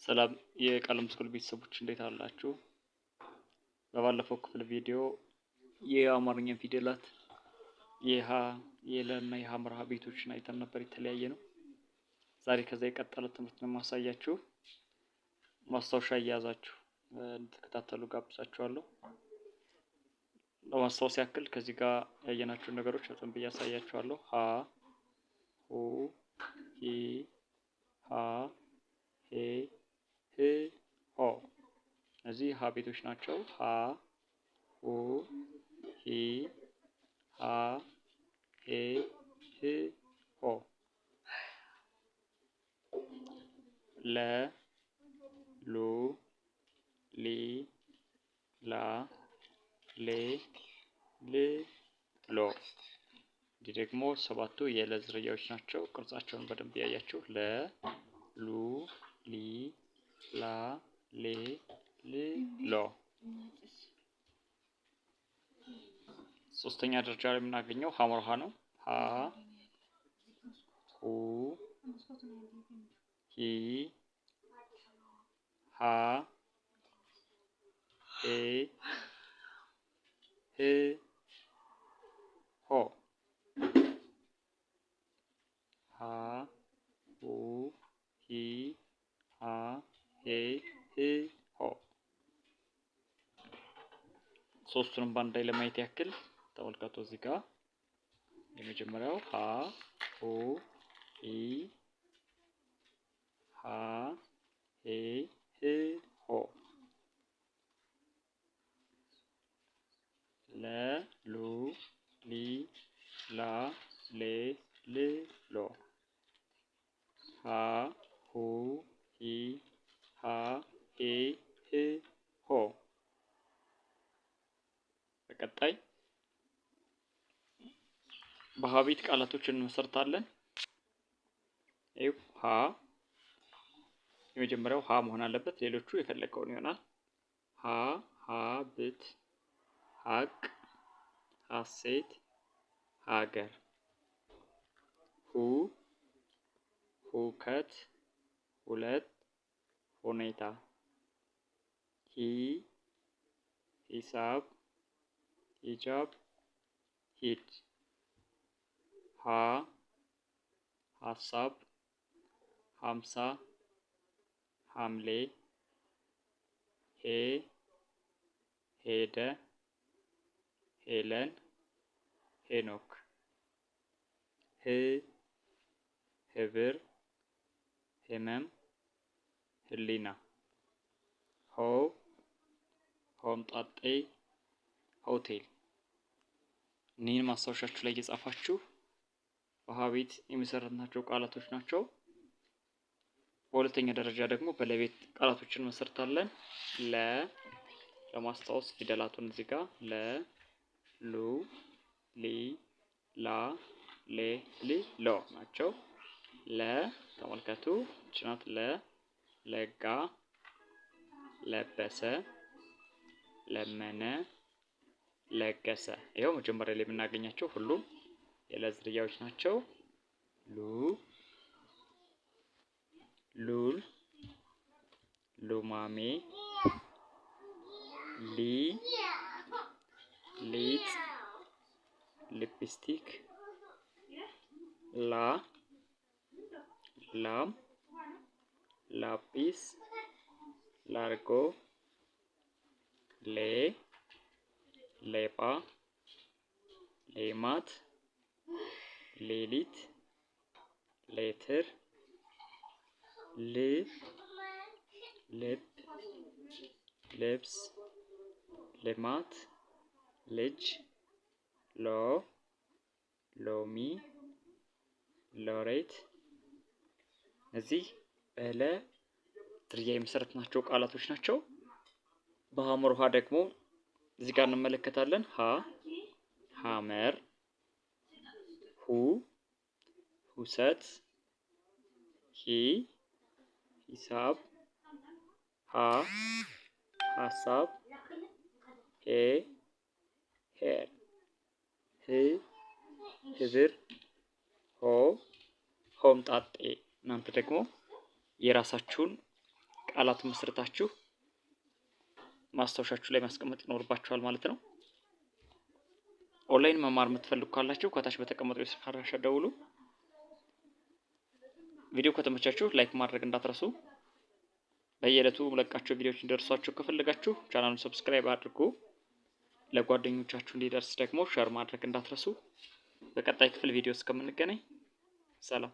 ሰላም የቀለም ስኩል ቤተሰቦች እንዴት አላችሁ? በባለፈው ክፍል ቪዲዮ የአማርኛ ፊደላት የሀ የለና የሐመርሃ ቤቶችን አይተን ነበር። የተለያየ ነው። ዛሬ ከዛ የቀጠለ ትምህርት ነው ማሳያችሁ። ማስታወሻ እያያዛችሁ እንድትከታተሉ ጋብዛችኋለሁ። ለማስታወስ ያክል ከዚህ ጋር ያየናቸውን ነገሮች በደንብ እያሳያችኋለሁ። ሀ ሁ ሂ ሃ ሄ ህ ሆ እነዚህ ሀ ቤቶች ናቸው። ሀ ሁ ሂ ሃ ሄ ህ ሆ ለ ሉ ሊ ላ ሌ ል ሎ እንዲህ ደግሞ ሰባቱ የለ ዝርያዎች ናቸው። ቅርጻቸውን በደንብ ያያችሁ ለ ሉ ሊ ላ ሌ ል ሎ። ሶስተኛ ደረጃ ላይ የምናገኘው ሐመርሃ ነው። ሀ ሁ ሂ ሃ ሄ ህ ሆ ሀ ሁ ሂ ሃ ሄ ህ ሆ። ሶስቱንም በአንድ ላይ ለማየት ያክል ተመልከቱ። እዚህ ጋር የመጀመሪያው ሀ ሁ ሂ ሃ ሄ ህ ሆ ለ ሉ ሊ ላ ሌ ል ሎ ሀ ሁ ሂ ሃ ሄ ህ ሆ። በቀጣይ በሀ ቤት ቃላቶችን እንመሰርታለን። ይኸው ሀ የመጀመሪያው ሀ መሆን አለበት። ሌሎቹ የፈለገውን ይሆናል። ሀ ሀብት ሀቅ ሀሴት ሀገር ሁ ሁከት ሁለት ሁኔታ ሂ ሂሳብ ሂጃብ ሂድ ሃ ሀሳብ ሀምሳ ሐምሌ ሄ ሄደ ሄለን ሄኖክ ህ ህብር ህመም ህሊና ሆ ሆምጣጤ ሆቴል። እኒህን ማስታወሻችሁ ላይ እየጻፋችሁ በሀ ቤት የመሰረትናቸው ቃላቶች ናቸው። በሁለተኛ ደረጃ ደግሞ በለቤት ቃላቶችን እንመሰርታለን። ለ ለማስታወስ ፊደላቱን እዚህ ጋር ለ ሉ ሊ ላ ሌ ል ሎ ናቸው። ለ ተመልከቱ ችናት ለ ለጋ ለበሰ ለመነ ለገሰ። ይኸው መጀመሪያ ላይ የምናገኛቸው ሁሉም የለ ዝርያዎች ናቸው። ሉ ሉል ሉማሜ ሊ ሊጥ ሊፕስቲክ ላ ላም ላጲስ ላርጎ ሌ ሌባ ሌማት ሌሊት ሌትር ል ልብ ልብስ ልማት ልጅ ሎ ሎሚ ሎሬት። እነዚህ በለ ዝርያ የመሰረትናቸው ቃላቶች ናቸው። በሐመርሃ ደግሞ እዚህ ጋር እንመለከታለን። ሀ ሐመር ሁ ሁሰት ሂ ሂሳብ ሃ ሀሳብ ሄ ሄር ህ ህብር ሆ ሆምጣጤ። እናንተ ደግሞ የራሳችሁን ቃላቱን መስርታችሁ ማስታወሻችሁ ላይ ማስቀመጥ ይኖርባችኋል ማለት ነው። ኦንላይን መማር የምትፈልጉ ካላችሁ ከታች በተቀመጠው የስልክ አድራሻ ደውሉ። ቪዲዮ ከተመቻችሁ ላይክ ማድረግ እንዳትረሱ። በየዕለቱ ለቃቸው ቪዲዮዎች እንዲደርሷችሁ ከፈለጋችሁ ቻናሉን ሰብስክራይብ አድርጉ። ለጓደኞቻችሁ እንዲደርስ ደግሞ ሼር ማድረግ እንዳትረሱ። በቀጣይ ክፍል ቪዲዮ እስከምንገናኝ ሰላም።